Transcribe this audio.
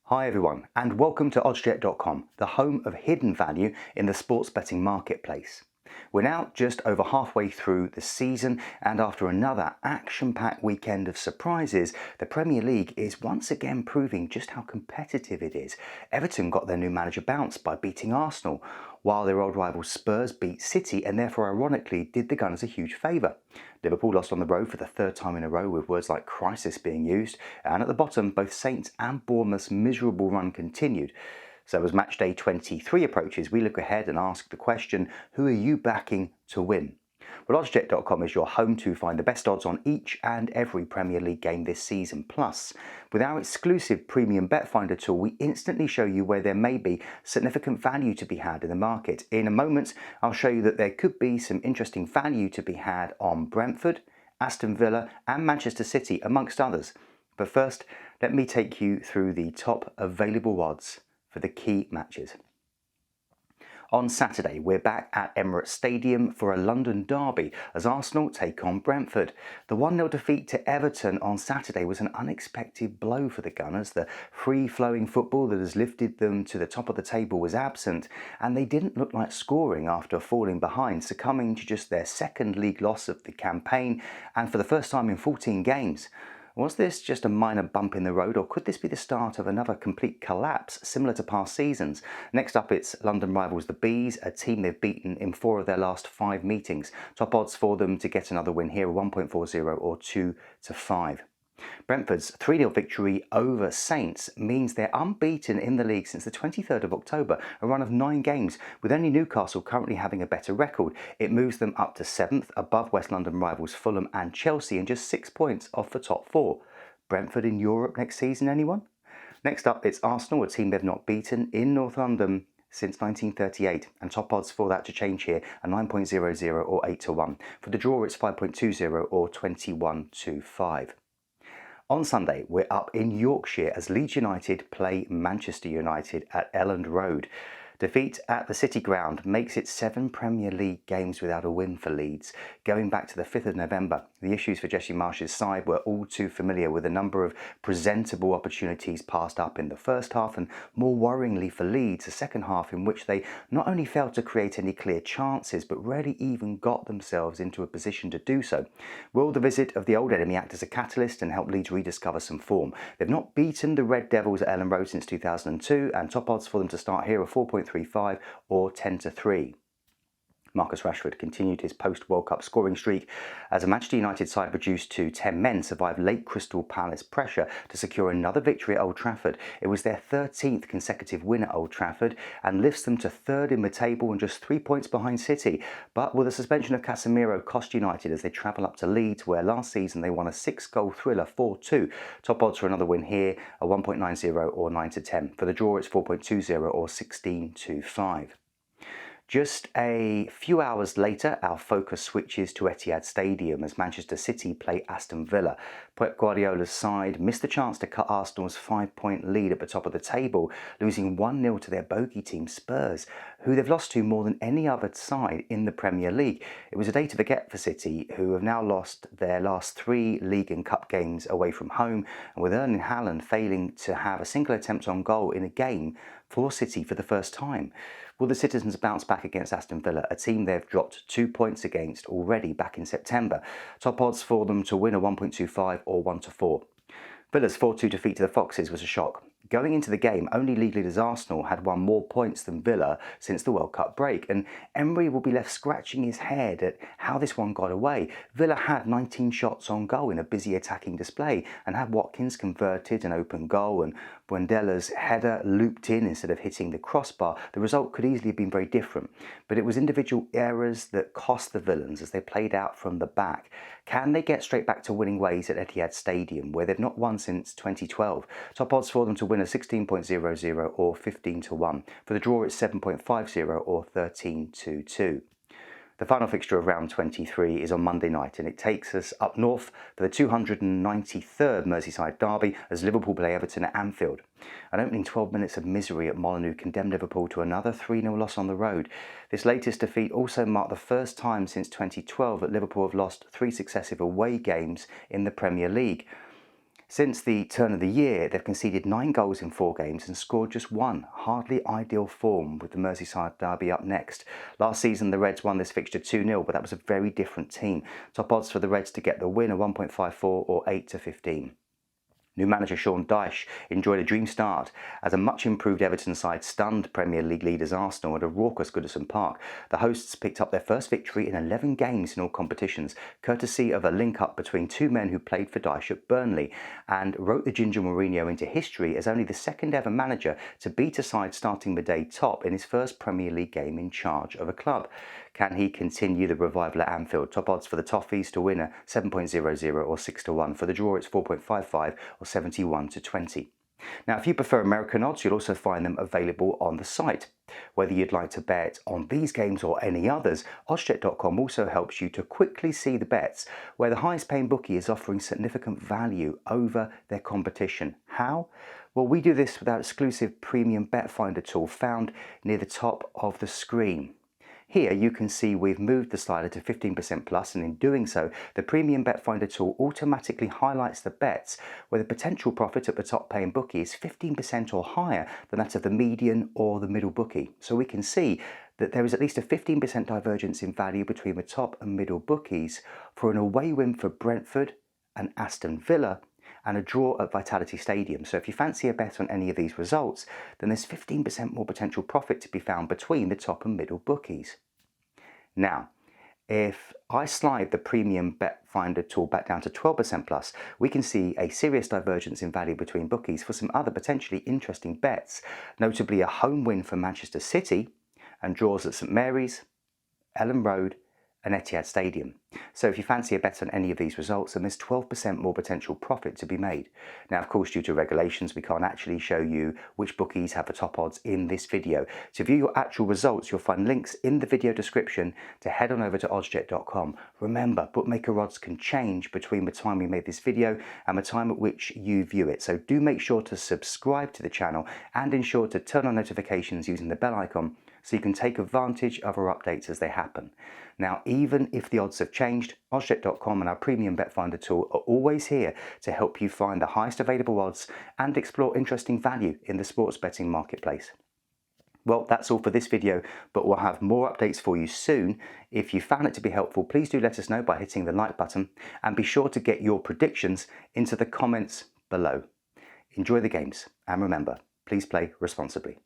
Hi everyone, and welcome to oddscheck.com, the home of hidden value in the sports betting marketplace. We're now just over halfway through the season, and after another action-packed weekend of surprises, the Premier League is once again proving just how competitive it is. Everton got their new manager bounced by beating Arsenal, while their old rival Spurs beat City and therefore ironically did the Gunners a huge favour. Liverpool lost on the road for the third time in a row with words like crisis being used, and at the bottom both Saints and Bournemouth's miserable run continued. So as matchday 23 approaches, we look ahead and ask the question, who are you backing to win? Well, oddscheck.com is your home to find the best odds on each and every Premier League game this season. Plus, with our exclusive premium bet finder tool, we instantly show you where there may be significant value to be had in the market. In a moment, I'll show you that there could be some interesting value to be had on Brentford, Aston Villa and Manchester City, amongst others. But first, let me take you through the top available odds for the key matches. On Saturday, we're back at Emirates Stadium for a London derby as Arsenal take on Brentford. The 1-0 defeat to Everton on Saturday was an unexpected blow for the Gunners. The free-flowing football that has lifted them to the top of the table was absent, and they didn't look like scoring after falling behind, succumbing to just their second league loss of the campaign and for the first time in 14 games. Was this just a minor bump in the road, or could this be the start of another complete collapse similar to past seasons? Next up, it's London rivals the Bees, a team they've beaten in 4 of their last 5 meetings. Top odds for them to get another win here, 1.40 or 2 to 5. Brentford's 3-0 victory over Saints means they're unbeaten in the league since the 23rd of October, a run of 9 games, with only Newcastle currently having a better record. It moves them up to 7th, above West London rivals Fulham and Chelsea, and just 6 points off the top 4. Brentford in Europe next season, anyone? Next up, it's Arsenal, a team they've not beaten in North London since 1938, and top odds for that to change here are 9.00 or 8 to 1. For the draw, it's 5.20 or 21 to 5. On Sunday, we're up in Yorkshire as Leeds United play Manchester United at Elland Road. Defeat at the City Ground makes it 7 Premier League games without a win for Leeds, going back to the 5th of November. The issues for Jesse Marsch's side were all too familiar, with a number of presentable opportunities passed up in the first half, and more worryingly for Leeds, a second half in which they not only failed to create any clear chances, but rarely even got themselves into a position to do so. Will the visit of the old enemy act as a catalyst and help Leeds rediscover some form? They've not beaten the Red Devils at Elland Road since 2002, and top odds for them to start here are 4.35 or 10 to 3. Marcus Rashford continued his post-World Cup scoring streak as a Manchester United side reduced to 10 men survived late Crystal Palace pressure to secure another victory at Old Trafford. It was their 13th consecutive win at Old Trafford and lifts them to 3rd in the table and just 3 points behind City. But will the suspension of Casemiro cost United as they travel up to Leeds, where last season they won a 6-goal thriller 4-2? Top odds for another win here are 1.90 or 9 to 10. For the draw, it's 4.20 or 16 to 5. Just a few hours later, our focus switches to Etihad Stadium as Manchester City play Aston Villa. Pep Guardiola's side missed the chance to cut Arsenal's 5-point lead at the top of the table, losing 1-0 to their bogey team Spurs, who they've lost to more than any other side in the Premier League. It was a day to forget for City, who have now lost their last 3 league and cup games away from home, and with Erling Haaland failing to have a single attempt on goal in a game for City for the first time. Will the citizens bounce back against Aston Villa, a team they've dropped 2 points against already back in September? Top odds for them to win are 1.25 or 1 to 4. Villa's 4-2 defeat to the Foxes was a shock. Going into the game, only league leaders Arsenal had won more points than Villa since the World Cup break, and Emery will be left scratching his head at how this one got away. Villa had 19 shots on goal in a busy attacking display, and had Watkins converted an open goal and Buendella's header looped in instead of hitting the crossbar, the result could easily have been very different. But it was individual errors that cost the Villains as they played out from the back. Can they get straight back to winning ways at Etihad Stadium, where they've not won since 2012? Top odds for them to win are 16.00 or 15 to 1. For the draw, it's 7.50 or 13 to 2. The final fixture of round 23 is on Monday night, and it takes us up north for the 293rd Merseyside derby as Liverpool play Everton at Anfield. An opening 12 minutes of misery at Molineux condemned Liverpool to another 3-0 loss on the road. This latest defeat also marked the first time since 2012 that Liverpool have lost 3 successive away games in the Premier League. Since the turn of the year, they've conceded 9 goals in 4 games and scored just 1. Hardly ideal form, with the Merseyside derby up next. Last season, the Reds won this fixture 2-0, but that was a very different team. Top odds for the Reds to get the win are 1.54 or 8 to 15. New manager Sean Dyche enjoyed a dream start as a much improved Everton side stunned Premier League leaders Arsenal at a raucous Goodison Park. The hosts picked up their first victory in 11 games in all competitions, courtesy of a link-up between two men who played for Dyche at Burnley, and wrote the Ginger Mourinho into history as only the second ever manager to beat a side starting the day top in his first Premier League game in charge of a club. Can he continue the revival at Anfield? Top odds for the Toffees to win are 7.00 or 6 to 1. For the draw, it's 4.55 or 71 to 20. Now, if you prefer American odds, you'll also find them available on the site. Whether you'd like to bet on these games or any others, Oddscheck.com also helps you to quickly see the bets where the highest paying bookie is offering significant value over their competition. How? Well, we do this with our exclusive premium bet finder tool found near the top of the screen. Here you can see we've moved the slider to 15% plus, and in doing so, the premium bet finder tool automatically highlights the bets where the potential profit at the top paying bookie is 15% or higher than that of the median or the middle bookie. So we can see that there is at least a 15% divergence in value between the top and middle bookies for an away win for Brentford and Aston Villa and a draw at Vitality Stadium. So if you fancy a bet on any of these results, then there's 15% more potential profit to be found between the top and middle bookies. Now, if I slide the premium bet finder tool back down to 12% plus, we can see a serious divergence in value between bookies for some other potentially interesting bets, notably a home win for Manchester City and draws at St Mary's, Ellen Road and Etihad Stadium. So if you fancy a bet on any of these results, then there's 12% more potential profit to be made. Now, of course, due to regulations, we can't actually show you which bookies have the top odds in this video. To view your actual results, you'll find links in the video description to head on over to Oddscheck.com. Remember, bookmaker odds can change between the time we made this video and the time at which you view it. So do make sure to subscribe to the channel and ensure to turn on notifications using the bell icon so you can take advantage of our updates as they happen. Now, even if the odds have changed, Oddscheck.com and our premium bet finder tool are always here to help you find the highest available odds and explore interesting value in the sports betting marketplace. Well, that's all for this video, but we'll have more updates for you soon. If you found it to be helpful, please do let us know by hitting the like button, and be sure to get your predictions into the comments below. Enjoy the games, and remember, please play responsibly.